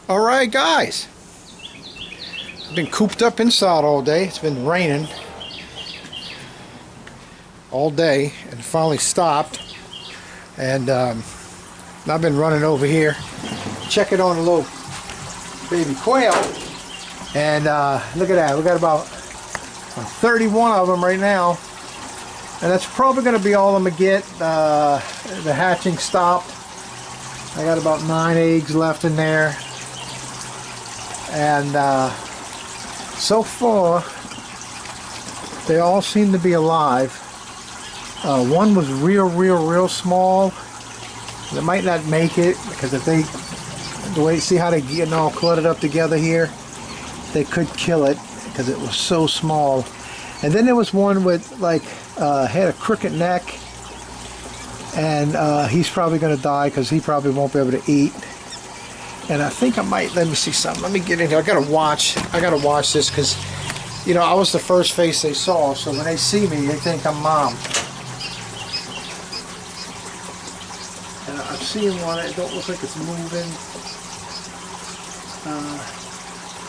Alright guys, I've been cooped up inside all day. It's been raining all day and it finally stopped, and I've been running over here checking on a little baby quail, and look at that, we got about 31 of them right now, and that's probably going to be all I'm going to get. The hatching stopped. I got about 9 eggs left in there. And so far they all seem to be alive. One was real small. They might not make it because if they, the way, see how they getting all cluttered up together here, they could kill it because it was so small. And then there was one with like had a crooked neck, and he's probably going to die because he probably won't be able to eat. And I think I might, let me see something. Let me get in here. I gotta watch this because, you know, I was the first face they saw. So when they see me, they think I'm mom. And I'm seeing one. It don't look like it's moving.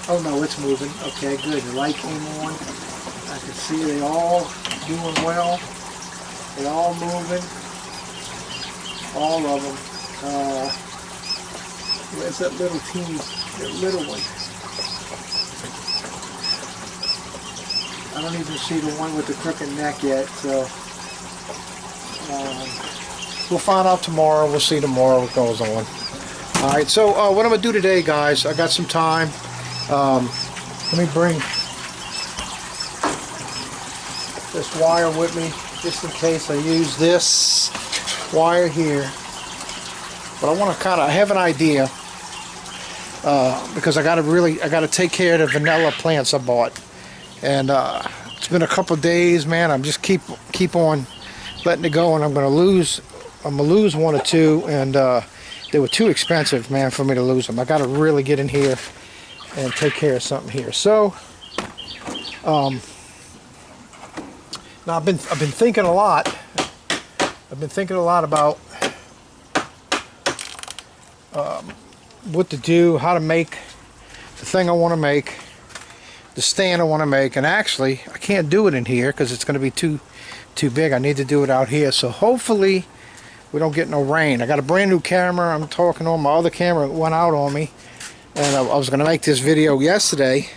Oh no, it's moving. Okay, good. The light came on. I can see they all doing well. They all moving. All of them. Where's that little teeny, that little one? I don't even see the one with the crooked neck yet, so we'll find out tomorrow. We'll see tomorrow what goes on. Alright, so what I'm going to do today, guys, I got some time. Let me bring this wire with me, just in case I use this wire here. But I want to kind of have an idea, because I got to take care of the vanilla plants I bought, and it's been a couple of days, man. I'm just keep on letting it go, and I'm gonna lose one or two, and they were too expensive, man, for me to lose them. I got to really get in here and take care of something here. So now I've been thinking a lot. I've been thinking a lot about what to do, how to make the thing I want to make, the stand I want to make. And actually I can't do it in here because it's going to be too big. I need to do it out here, so hopefully we don't get no rain. I got a brand new camera. I'm talking on my other camera. It went out on me, and I was going to make this video yesterday,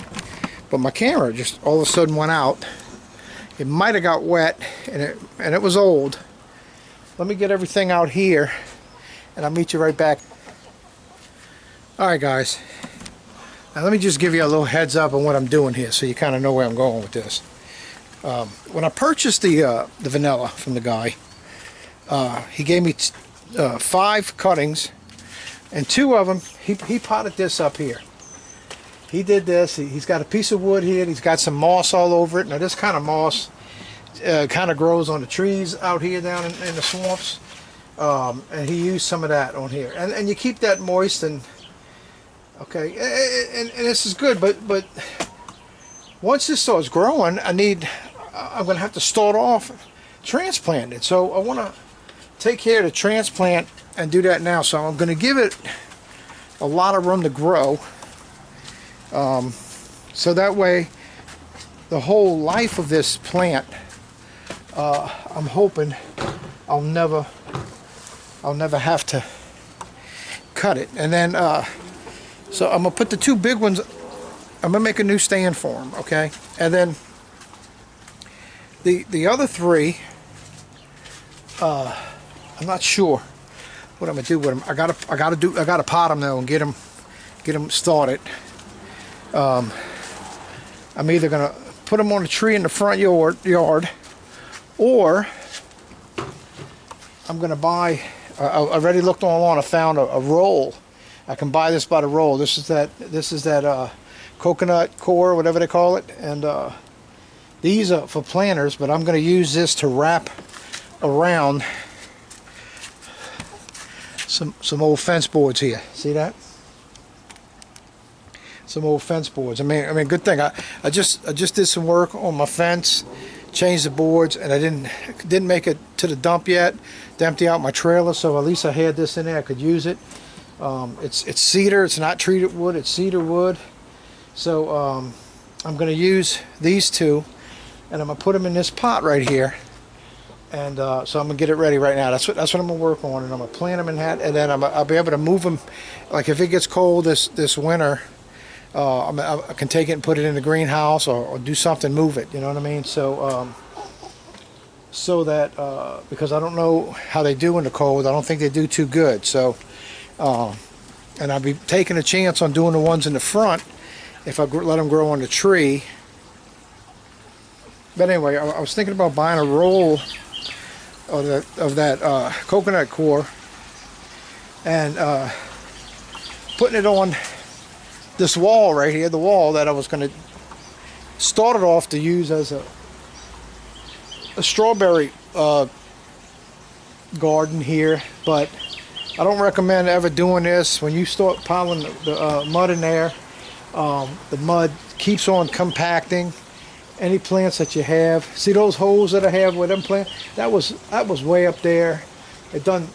but my camera just all of a sudden went out. It might have got wet, and it was old. Let me get everything out here and I'll meet you right back. Alright guys, now let me just give you a little heads up on what I'm doing here so you kind of know where I'm going with this. When I purchased the vanilla from the guy, he gave me 5 cuttings, and 2 of them, he potted this up here. He did this. He's got a piece of wood here, and he's got some moss all over it. Now this kind of moss kind of grows on the trees out here down in the swamps, and he used some of that on here, and you keep that moist, and okay, and this is good, but once this starts growing, I'm gonna have to start off transplanting it. So I want to take care of the transplant and do that now. So I'm gonna give it a lot of room to grow, so that way the whole life of this plant, I'm hoping I'll never have to cut it. And then so I'm gonna put the 2 big ones, I'm gonna make a new stand for them, okay? And then the other 3, I'm not sure what I'm gonna do with them. I gotta pot them though and get them started. I'm either gonna put them on a tree in the front yard, or I'm gonna buy. I already looked online. I found a roll. I can buy this by the roll. This is that coconut core, whatever they call it, and these are for planters. But I'm gonna use this to wrap around some old fence boards here. See that? Some old fence boards. I mean, good thing. I just did some work on my fence, changed the boards, and I didn't make it to the dump yet to empty out my trailer. So at least I had this in there. I could use it. It's cedar. It's not treated wood. It's cedar wood. So I'm going to use these two, and I'm going to put them in this pot right here. And so I'm going to get it ready right now. That's what I'm going to work on, and I'm going to plant them in that, and then I'll be able to move them. Like if it gets cold this winter, I can take it and put it in the greenhouse, or do something, move it. You know what I mean? So so that because I don't know how they do in the cold. I don't think they do too good. So and I'll be taking a chance on doing the ones in the front if I let them grow on the tree. But anyway, I was thinking about buying a roll of that coconut core and putting it on this wall right here, the wall that I was going to start it off to use as a strawberry garden here. But I don't recommend ever doing this. When you start piling the mud in there, the mud keeps on compacting any plants that you have. See those holes that I have with them plants? That was way up there. It done,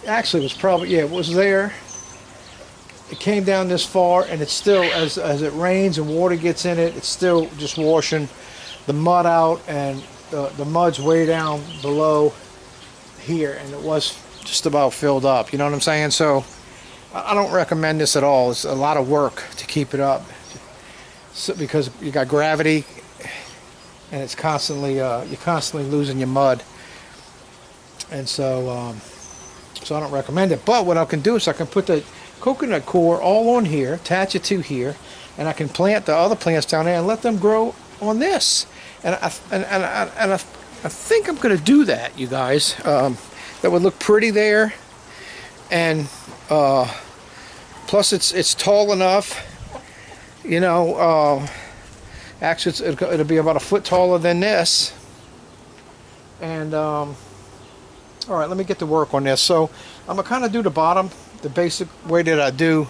actually it was probably, yeah, it was there. It came down this far, and it's still, as it rains and water gets in it, it's still just washing the mud out, and the mud's way down below here, and it was just about filled up. You know what I'm saying? So I don't recommend this at all. It's a lot of work to keep it up, so, because you got gravity, and it's constantly you're constantly losing your mud, and so so I don't recommend it. But what I can do is I can put the coconut core all on here, attach it to here, and I can plant the other plants down there and let them grow on this. And I think I'm going to do that, you guys. That would look pretty there, and plus it's tall enough. You know, actually it'll be about a foot taller than this. And all right, let me get to work on this. So I'm gonna kind of do the bottom the basic way that I do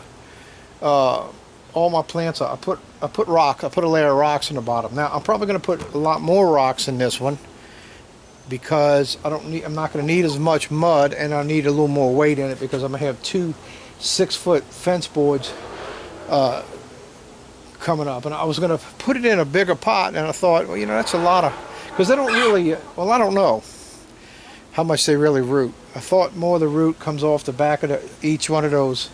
all my plants. I put a layer of rocks on the bottom. Now I'm probably going to put a lot more rocks in this one, because I'm not going to need as much mud, and I need a little more weight in it, because I'm going to have 2 6-foot fence boards coming up. And I was going to put it in a bigger pot, and I thought, well, you know, that's a lot of, because they don't really, well, I don't know how much they really root. I thought more of the root comes off the back of each one of those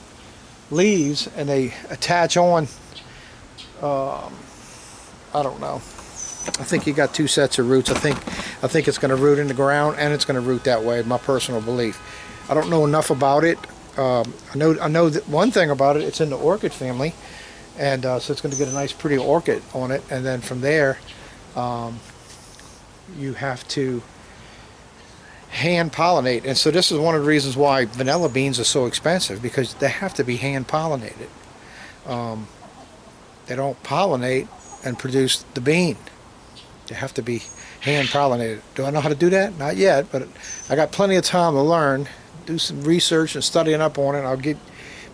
leaves, and they attach on. I don't know. I think you got 2 sets of roots. I think it's going to root in the ground, and it's going to root that way. My personal belief. I don't know enough about it. I know that one thing about it. It's in the orchid family, and so it's going to get a nice, pretty orchid on it. And then from there, you have to hand pollinate. And so this is one of the reasons why vanilla beans are so expensive, because they have to be hand pollinated. They don't pollinate and produce the bean. They have to be hand pollinated. Do I know how to do that? Not yet, but I got plenty of time to learn, do some research and studying up on it. I'll get,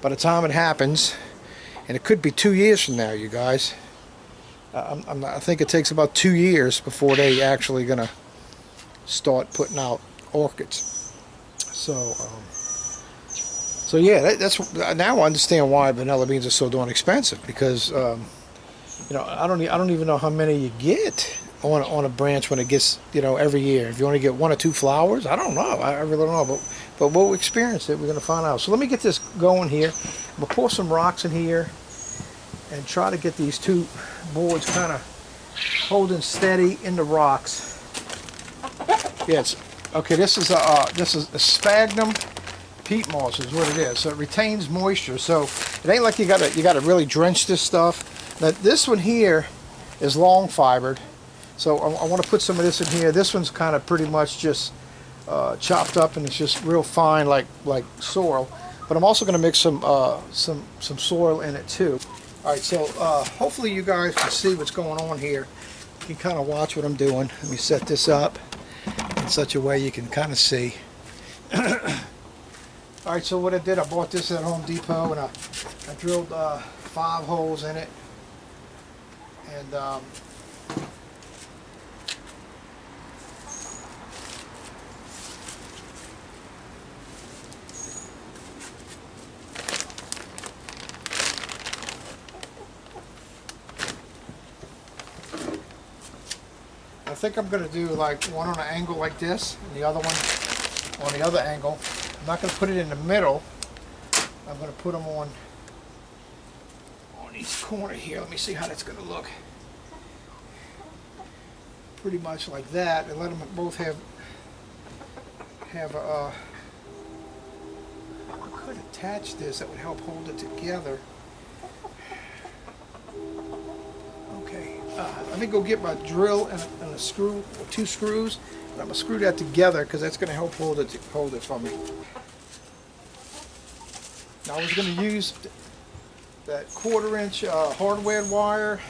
by the time it happens, and it could be 2 years from now, you guys. I think it takes about 2 years before they actually gonna start putting out orchids. So yeah, that's now I understand why vanilla beans are so darn expensive, because you know, I don't even know how many you get on a branch when it gets, you know, every year. If you only get 1 or 2 flowers, I don't know. I really don't know, but we'll experience it. We're gonna find out. So let me get this going here. I'm gonna pour some rocks in here and try to get these 2 boards kind of holding steady in the rocks. Yes. Okay, this is a sphagnum peat moss is what it is. So it retains moisture. So it ain't like you gotta really drench this stuff. Now this one here is long fibered. So I want to put some of this in here. This one's kind of pretty much just chopped up, and it's just real fine, like soil. But I'm also going to mix some soil in it too. All right, so hopefully you guys can see what's going on here. You can kind of watch what I'm doing. Let me set this up in such a way you can kind of see. All right, so what I did, I bought this at Home Depot, and I drilled 5 holes in it, and think I'm going to do like one on an angle like this, and the other one on the other angle. I'm not going to put it in the middle. I'm going to put them on each corner here. Let me see how that's going to look. Pretty much like that, and let them both have a. I could attach this. That would help hold it together. Okay, let me go get my drill and a screw, or 2 screws. And I'm gonna screw that together because that's gonna help hold it for me. Now I was gonna use that 1/4-inch hardware wire,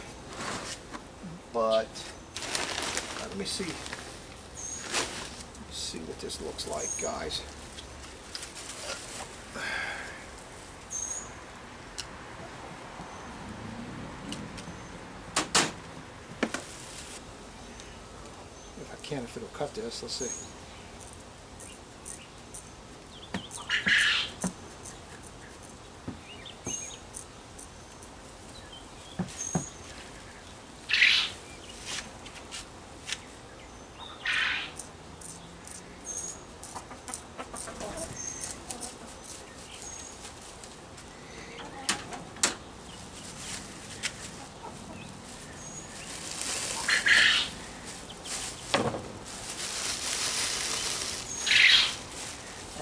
but let me see. Let's see what this looks like, guys. If it'll cut this, let's see.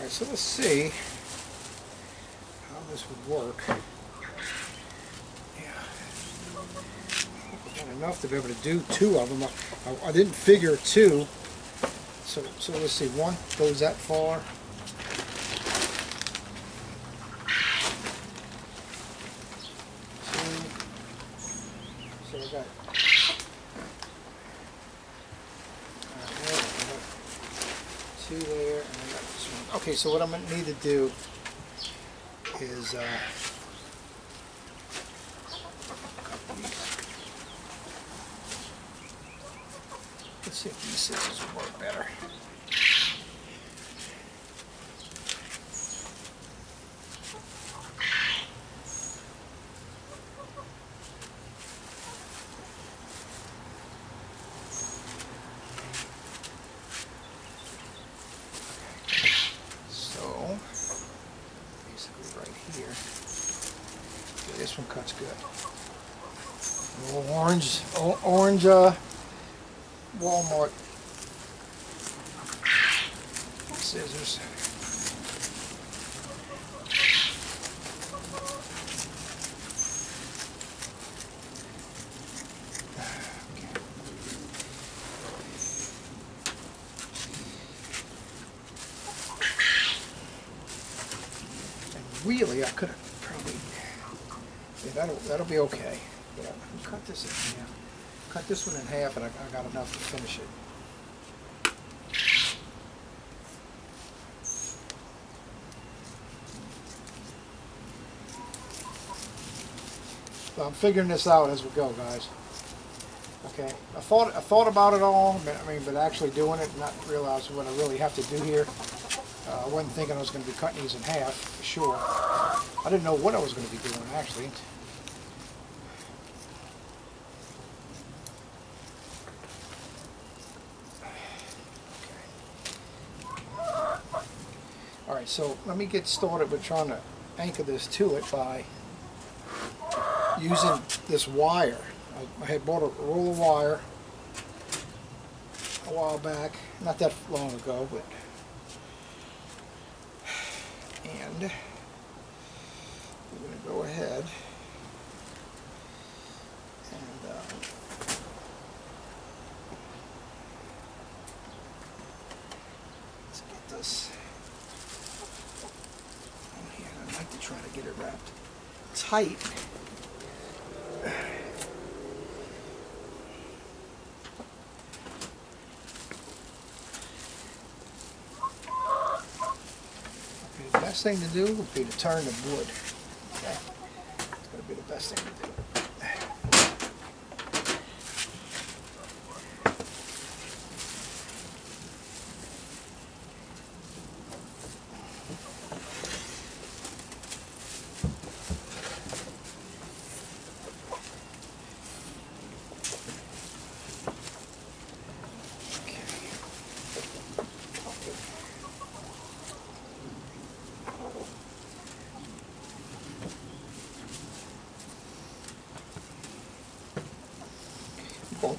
So let's see how this would work. Yeah, I've got enough to be able to do 2 of them. I didn't figure 2, so let's see. 1 goes that far. 2. So I got. Two there, and I got this one. Okay, so what I'm going to need to do is cut these. Let's see if these scissors will work better. This one cuts good. A little orange Walmart scissors. And really, I could have probably. Yeah, that'll be okay. Yeah, cut this in half. Cut this one in half, and I got enough to finish it. So I'm figuring this out as we go, guys. Okay, I thought about it all, but actually doing it, not realize what I really have to do here. I wasn't thinking I was going to be cutting these in half, for sure. I didn't know what I was going to be doing, actually. Alright, so let me get started with trying to anchor this to it by using this wire. I had bought a roll of wire a while back, not that long ago, but and we're going to go ahead and let's get this on here. I'd like to try to get it wrapped tight. The best thing to do would be to turn the wood. Okay. It's going to be the best thing to do.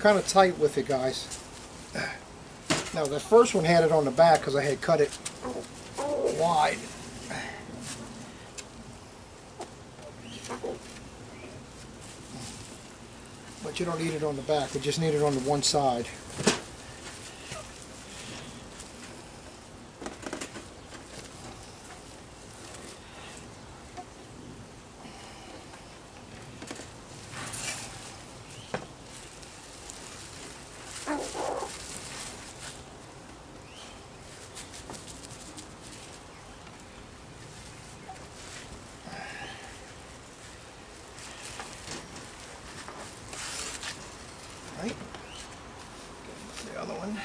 kind of tight with it, guys. Now the first one had it on the back because I had cut it wide. But you don't need it on the back, we just need it on the one side. Right. The other one.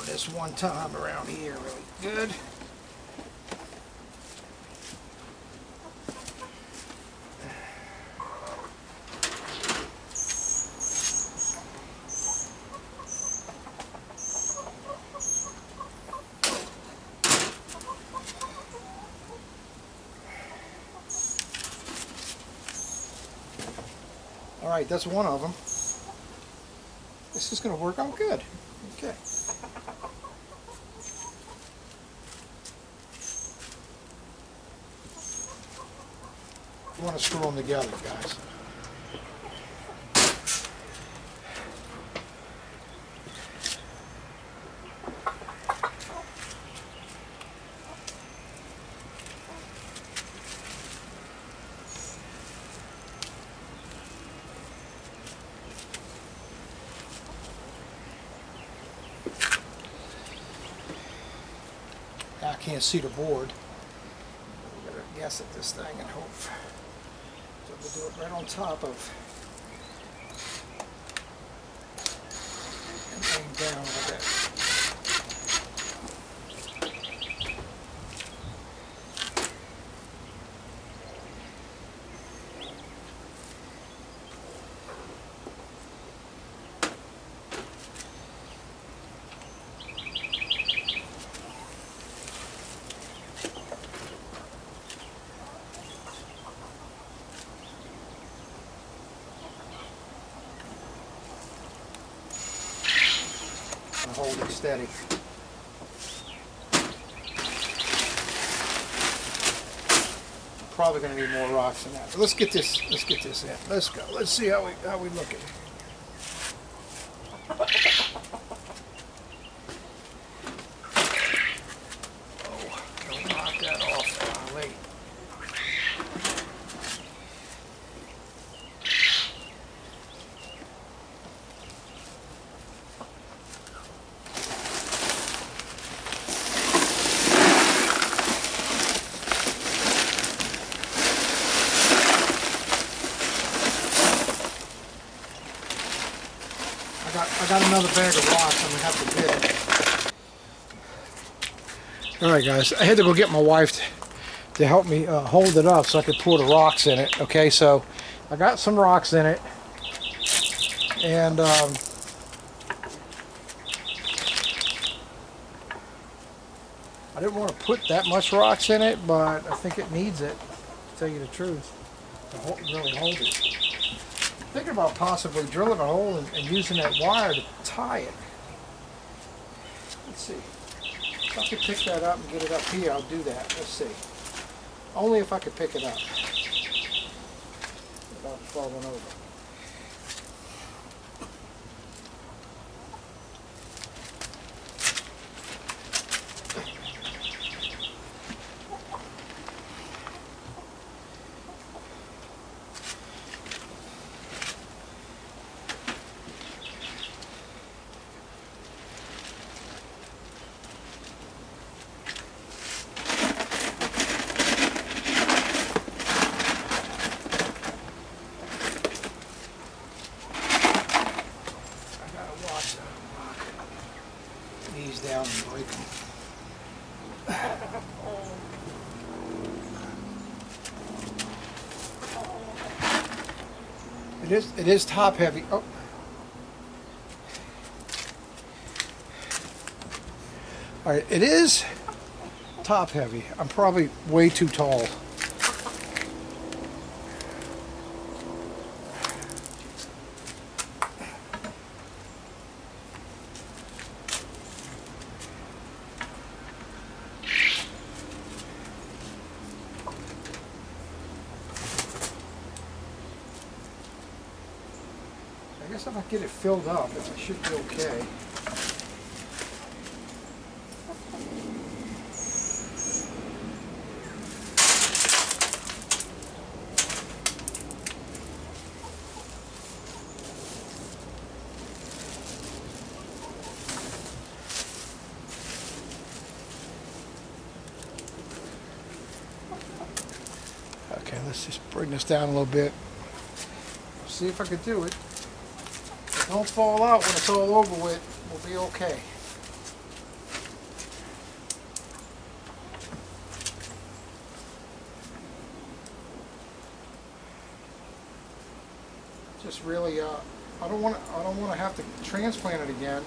This one time around here really good. All right, that's one of them. This is going to work out good. Okay. You want to screw them together, guys. Now I can't see the board. I'm going to guess at this thing and hope. So we'll do it right on top of and aim down a little bit. Hold it steady. Probably going to need more rocks than that. But let's get this in. Let's go. Let's see how we look at it. Oh, don't knock that off. Wait. I got another bag of rocks. I'm gonna have to get it. All right, guys. I had to go get my wife to help me hold it up so I could pour the rocks in it. Okay, so I got some rocks in it, and I didn't want to put that much rocks in it, but I think it needs it, to tell you the truth, to really hold it. Thinking about possibly drilling a hole and using that wire to tie it. Let's see. If I could pick that up and get it up here, I'll do that. Let's see. Only if I could pick it up without falling over. Down and break them. It is top heavy. Oh. All right, it is top heavy. I'm probably way too tall. I guess if I get it filled up, it should be okay. Okay, let's just bring this down a little bit. See if I could do it. Don't fall out when it's all over with. We'll be okay. Just really, I don't want to have to transplant it again.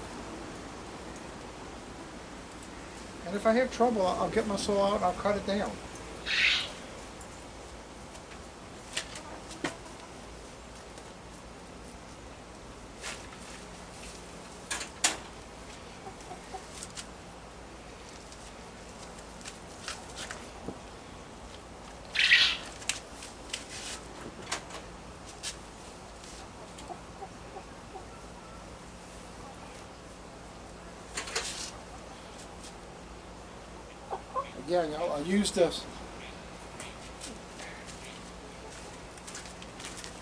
And if I have trouble, I'll get my saw out and I'll cut it down. Again, I'll use this.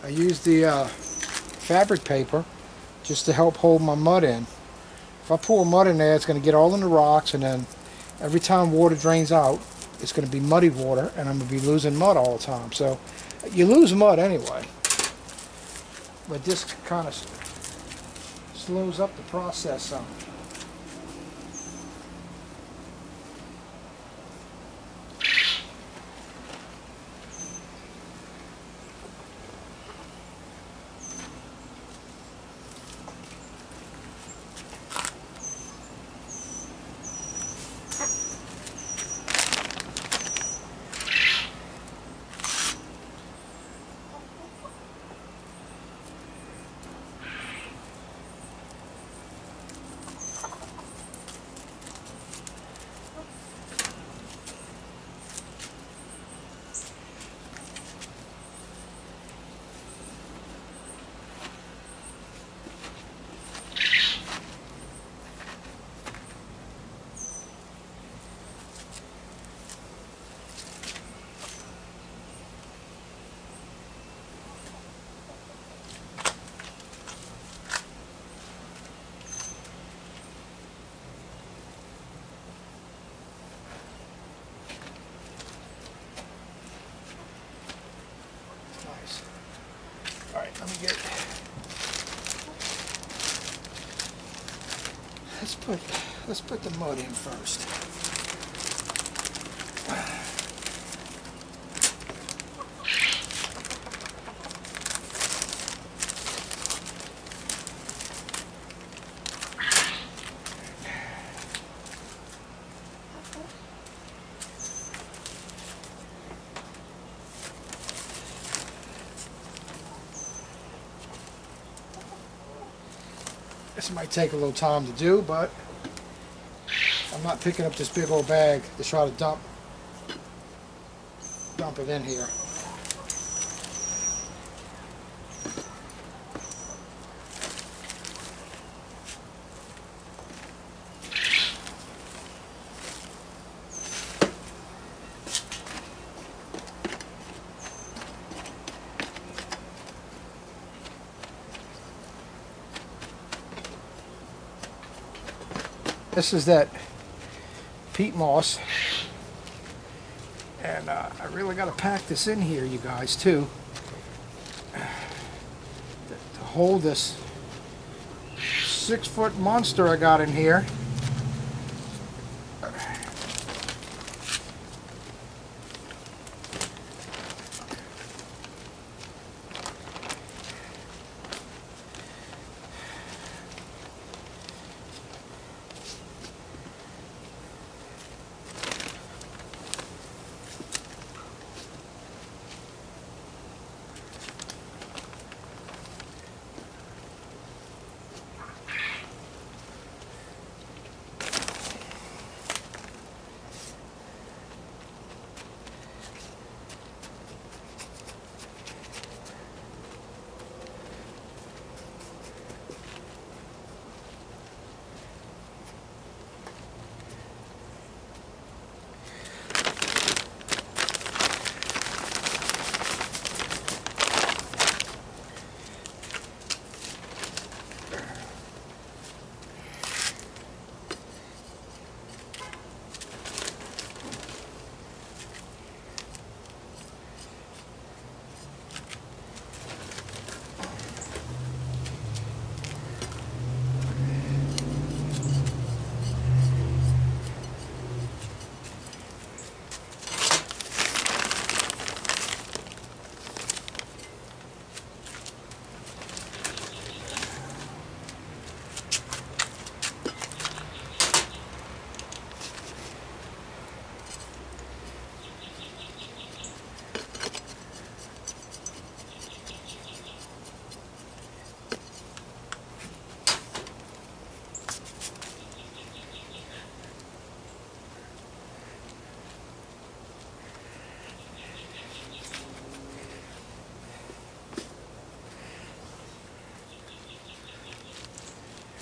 I use the fabric paper just to help hold my mud in. If I pour mud in there, it's going to get all in the rocks, and then every time water drains out, it's going to be muddy water, and I'm going to be losing mud all the time. So you lose mud anyway, but this kind of slows up the process some. Let me get let's put the mud in first. This might take a little time to do, but I'm not picking up this big old bag to try to dump it in here. This is that peat moss, and I really got to pack this in here, you guys, too, to hold this 6-foot monster I got in here.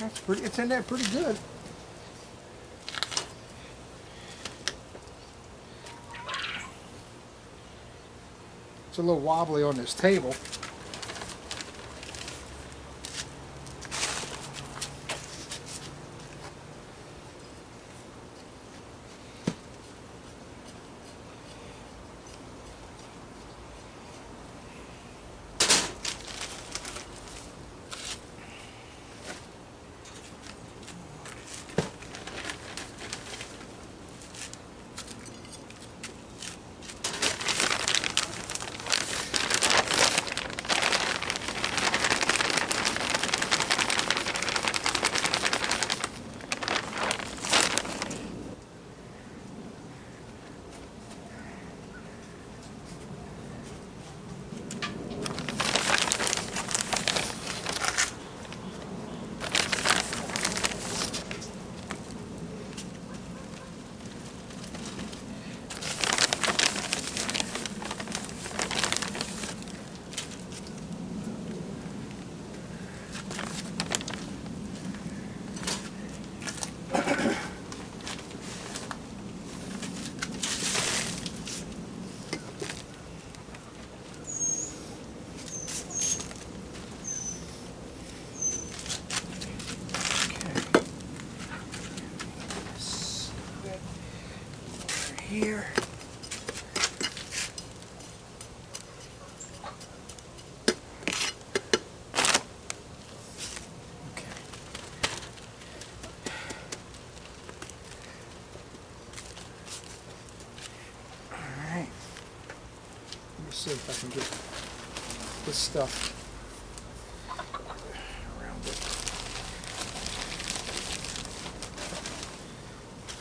That's pretty, it's in there pretty good. It's a little wobbly on this table. see if I can get this stuff around it.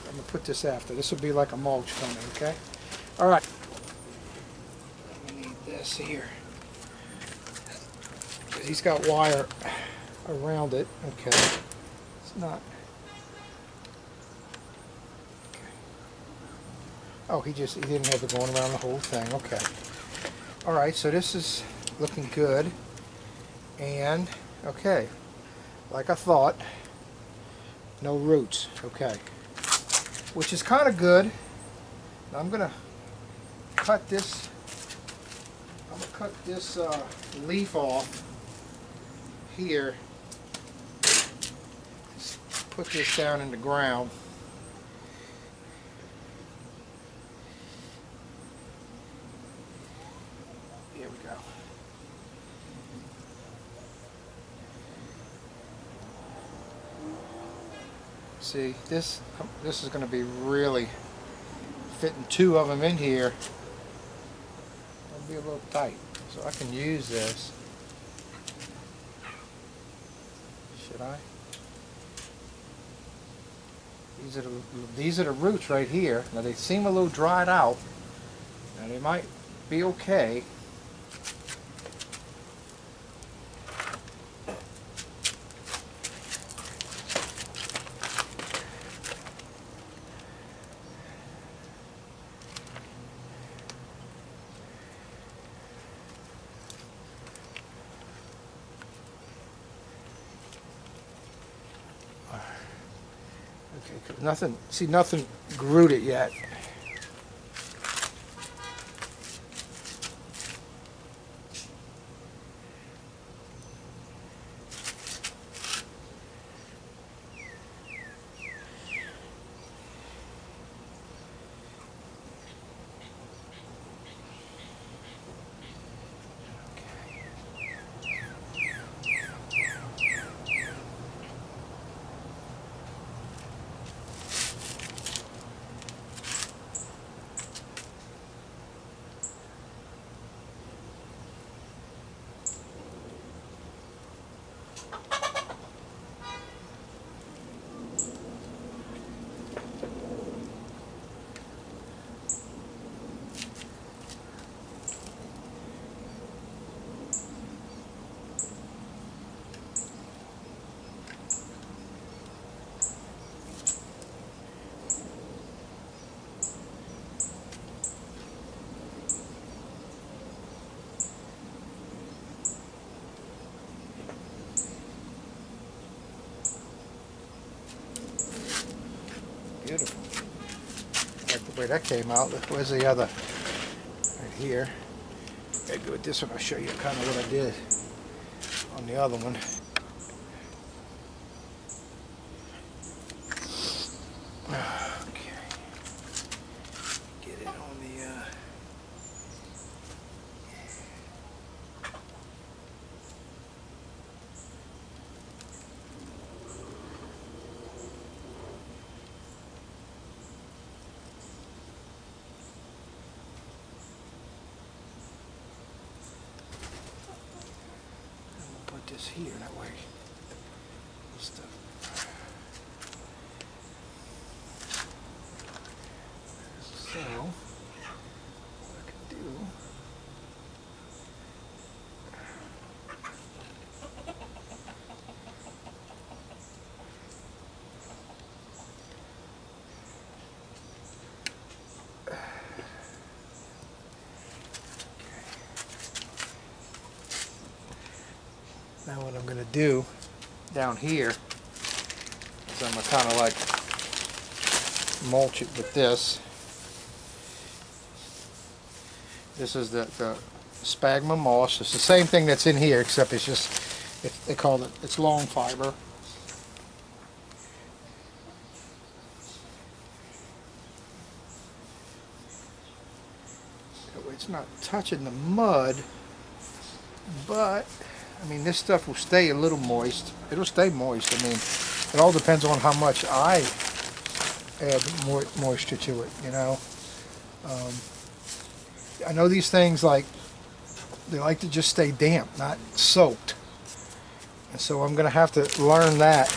I'm going to put this after. This will be like a mulch coming, okay? All right. We need this here. He's got wire around it. Okay. It's not. Okay. Oh, he didn't have it going around the whole thing. Okay. All right, so this is looking good. And, okay, like I thought, no roots. Okay. Which is kind of good. Now I'm going to cut this. I'm going to cut this leaf off here. Just put this down in the ground. Here we go. See, this is going to be really fitting two of them in here. It'll be a little tight, so I can use this. Should I? These are the roots right here. Now they seem a little dried out. Now they might be okay. Okay, nothing grew it yet. Beautiful. I like the way that came out. Where's the other? Right here. Gotta do it this one. I'll show you kind of what I did on the other one. Okay. Get it on the this here, that way. This stuff. So, what I can do. Now what I'm going to do down here is I'm going to kind of like mulch it with this. This is the sphagnum moss. It's the same thing that's in here, except it's just, they call it, it's long fiber. It's not touching the mud, but I mean, this stuff will stay a little moist. It'll stay moist. I mean, it all depends on how much I add moisture to it, you know. I know these things like They like to just stay damp, not soaked. And so I'm going to have to learn that.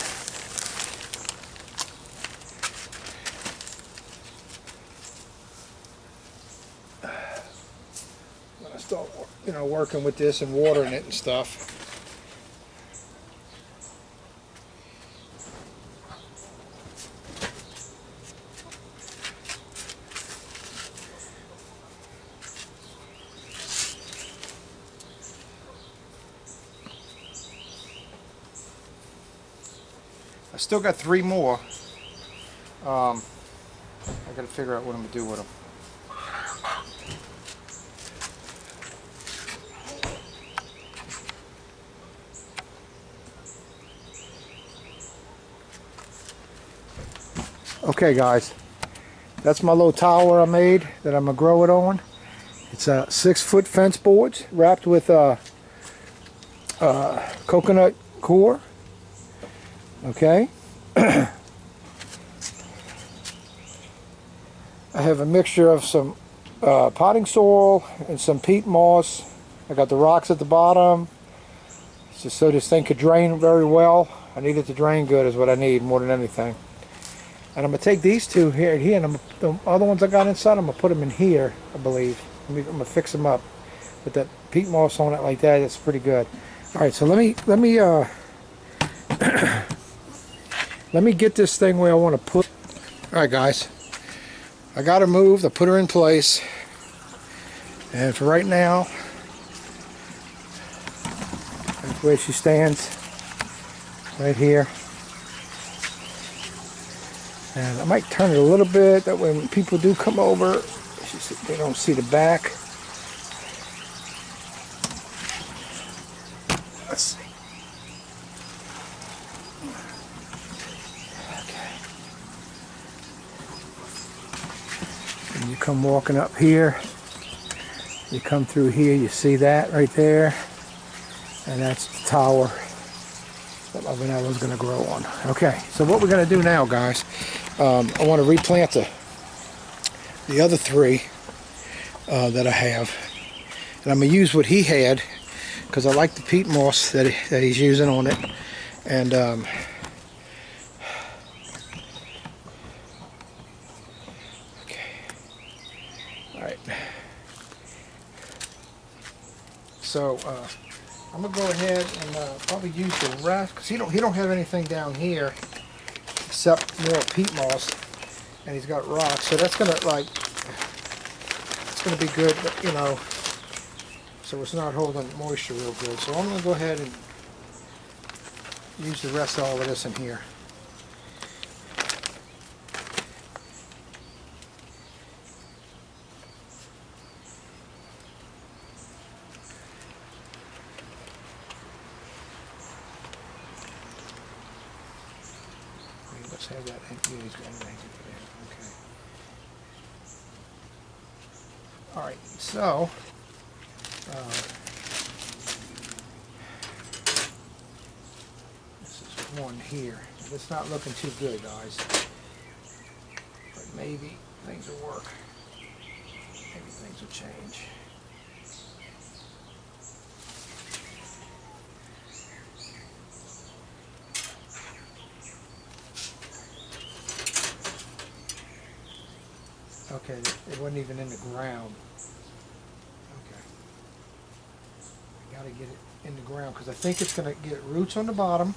When I start, you know, working with this and watering it and stuff. I still got 3 more. I got to figure out what I'm going to do with them. Okay guys, that's my little tower I made that I'm going to grow it on. It's 6-foot fence boards wrapped with coconut core. Okay. I have a mixture of some potting soil and some peat moss. I got the rocks at the bottom, just so this thing could drain very well. I need it to drain good is what I need more than anything. And I'm going to take these two here and here, and the other ones I got inside, I'm going to put them in here, I believe. I'm going to fix them up with that peat moss on it like that. It's pretty good. All right, so let me let me get this thing where I want to put. All right, guys, I got her moved. I put her in place, and for right now, that's where she stands, right here. And I might turn it a little bit, that way when people do come over, they don't see the back. Let's see. Okay. And you come walking up here, you come through here, you see that right there, and that's the tower that my vanilla is going to grow on. Okay, so what we're going to do now, guys, I want to replant the other 3 that I have, and I'm going to use what he had because I like the peat moss that he's using on it. And okay, all right. So I'm gonna go ahead and probably use the rest because he don't have anything down here except more peat moss, and he's got rocks. So that's gonna it's gonna be good, but, you know, so it's not holding moisture real good. So I'm gonna go ahead and use the rest of all of this in here. Let's have that. Yeah, he's got anything for that. Okay. All right. So this is one here. It's not looking too good, guys. But maybe things will work. Maybe things will change. Okay, it wasn't even in the ground. Okay. I gotta get it in the ground because I think it's gonna get roots on the bottom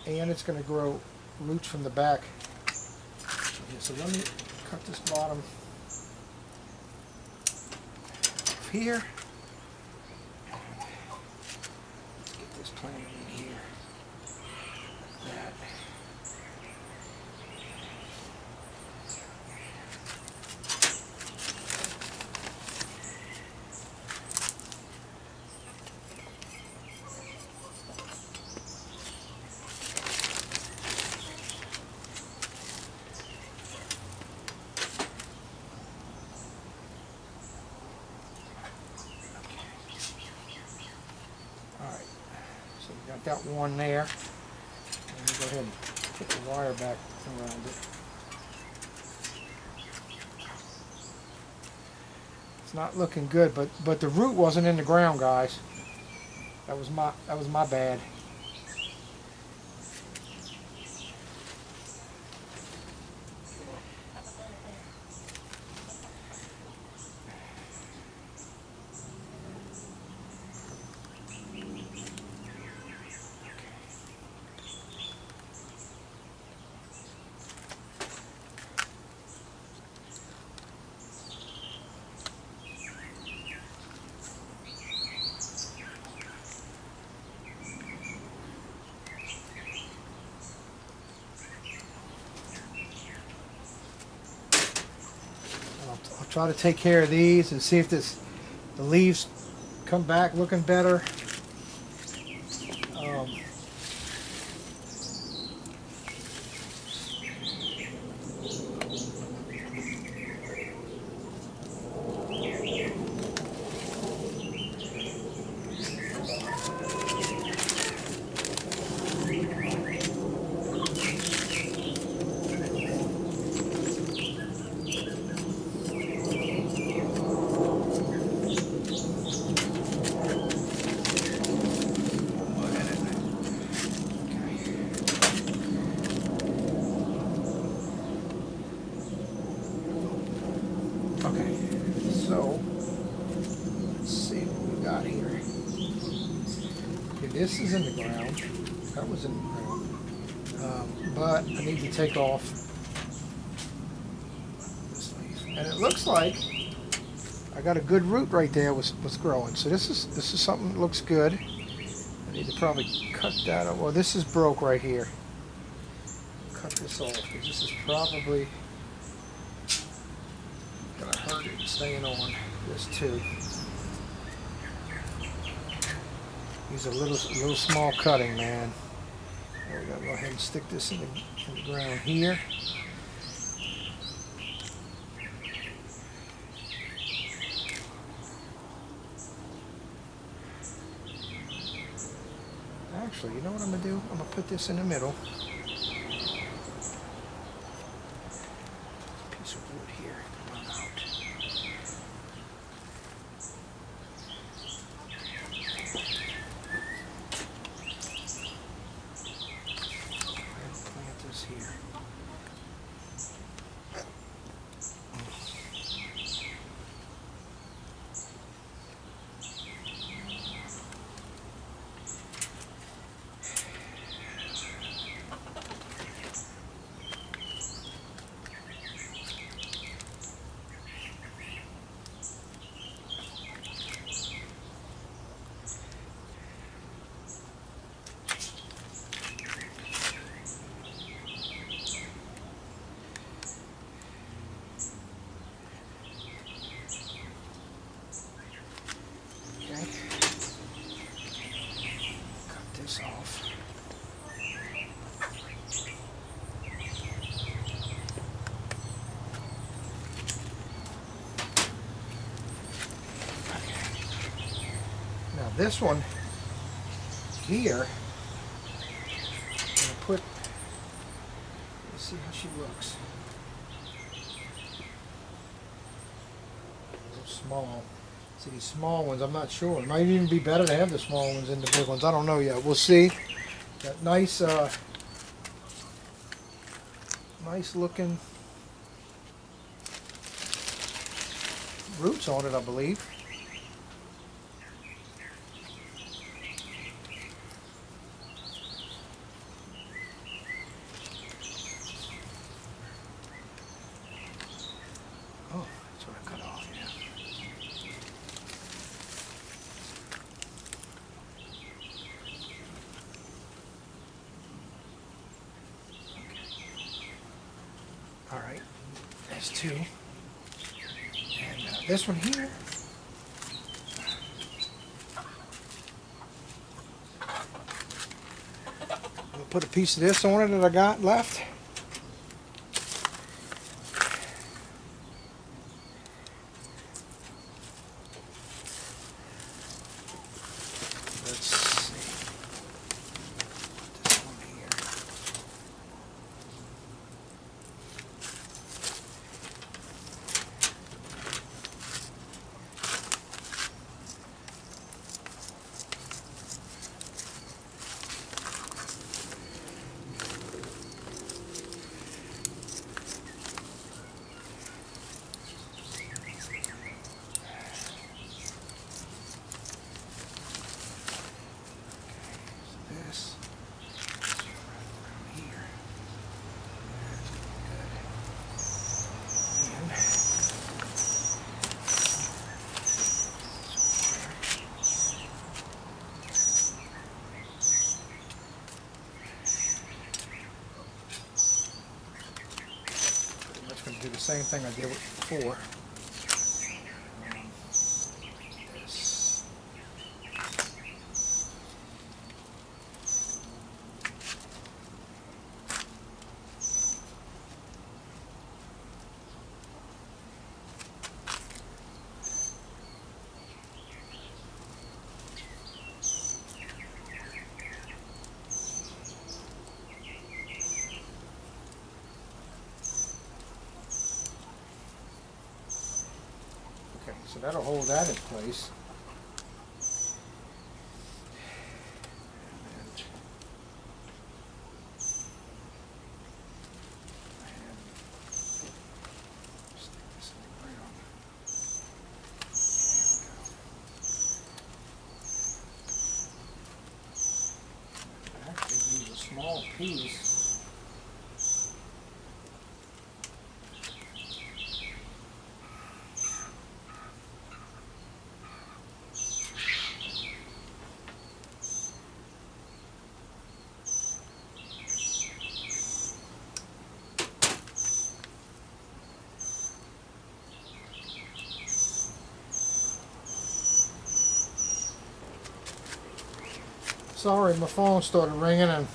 and it's gonna grow roots from the back. Okay, so let me cut this bottom off here. Let's get this planted in here. That. Got that one there. Let me go ahead and put the wire back around it. It's not looking good, but the root wasn't in the ground, guys. That was my bad. I'll try to take care of these and see if the leaves come back looking better. Okay, so let's see what we got here. Okay, this is in the ground. That was in the ground. But I need to take off this leaf. And it looks like I got a good root right there was growing. So this is something that looks good. I need to probably cut that off. Well, this is broke right here. Cut this off because this is probably gonna hurt it staying on this too. Use a little small cutting, man. We're gonna go ahead and stick this in the ground here. Actually, you know what I'm gonna do? I'm gonna put this in the middle. Piece of wood here. Come on out. Plant this here. Off. Now this one here, I'm going to put, let's see how she looks. A little small. See, these small ones, I'm not sure. It might even be better to have the small ones than the big ones. I don't know yet. We'll see. Got nice, nice looking roots on it, I believe. Oh, that's what I cut off, yeah. All right, there's two. And this one here. I'll put a piece of this on it that I got left. Let's see. Put this one here. same thing I did with before. Okay, so that'll hold that in place. Actually use a small piece. Sorry, my phone started ringing and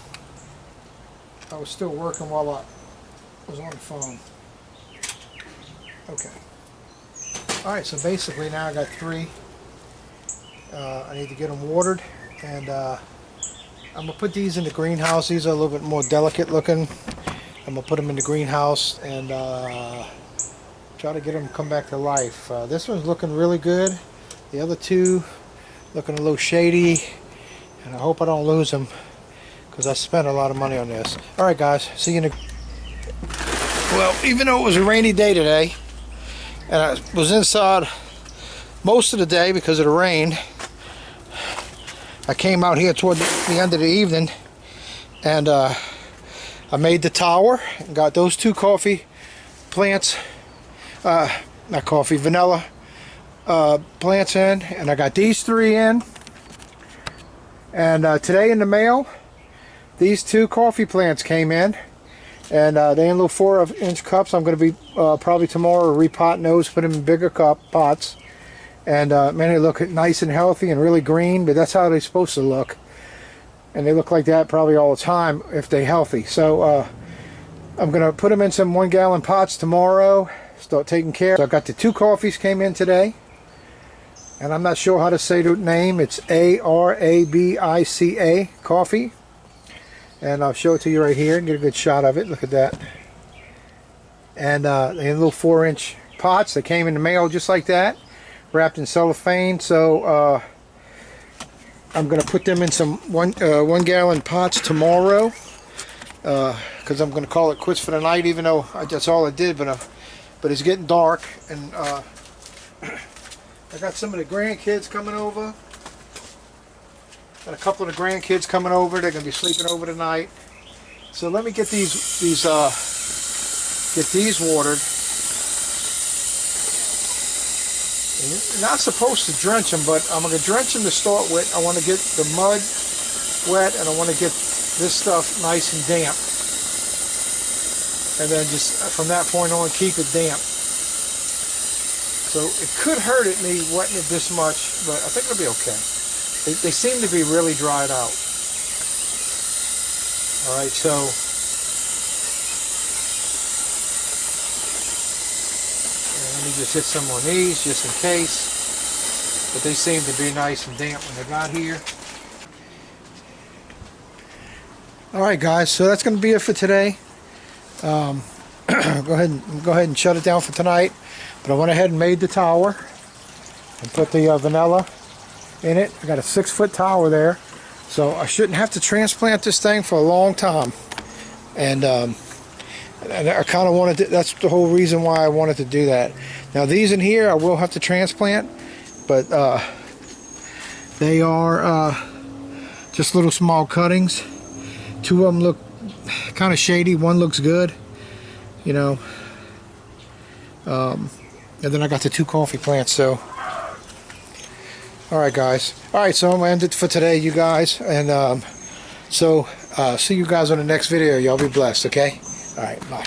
I was still working while I was on the phone. Okay. Alright, so basically now I got 3. I need to get them watered, and I'm going to put these in the greenhouse. These are a little bit more delicate looking. I'm going to put them in the greenhouse and try to get them to come back to life. This one's looking really good. The other 2 looking a little shady. And I hope I don't lose them, because I spent a lot of money on this. Alright guys, see you in the... Well, even though it was a rainy day today, and I was inside most of the day because of the rain, I came out here toward the end of the evening, and I made the tower, and got those 2 coffee plants, not coffee, vanilla plants in, and I got these 3 in. And today in the mail, these 2 coffee plants came in, and they're in little 4-inch cups. I'm going to be probably tomorrow repotting those, put them in bigger pots. And man, they look nice and healthy and really green, but that's how they're supposed to look. And they look like that probably all the time if they're healthy. So I'm going to put them in some 1-gallon pots tomorrow, start taking care. So I got the 2 coffees came in today. And I'm not sure how to say the name. It's Arabica coffee. And I'll show it to you right here and get a good shot of it. Look at that. And they're in little 4-inch pots. They came in the mail just like that, wrapped in cellophane. So I'm going to put them in some 1-gallon pots tomorrow, because I'm going to call it quits for the night, even though that's all I did. But it's getting dark, and I got some of the grandkids coming over. Got a couple of the grandkids coming over. They're going to be sleeping over tonight. So let me get these watered. And you're not supposed to drench them, but I'm going to drench them to start with. I want to get the mud wet, and I want to get this stuff nice and damp. And then just from that point on, keep it damp. So it could hurt it, me wetting it this much, but I think it'll be okay. They seem to be really dried out. Alright, so let me just hit some on these just in case. But they seem to be nice and damp when they got here. Alright guys, so that's going to be it for today. Go ahead and shut it down for tonight. But I went ahead and made the tower and put the vanilla in it. I got a 6-foot tower there, so I shouldn't have to transplant this thing for a long time. And I kind of wanted to, that's the whole reason why I wanted to do that. Now these in here I will have to transplant, but they are just little small cuttings. 2 of them look kind of shady, 1 looks good, you know. And then I got the 2 coffee plants. So alright guys, alright, so I'm gonna end it for today, you guys, and see you guys on the next video. Y'all be blessed, okay? Alright, bye.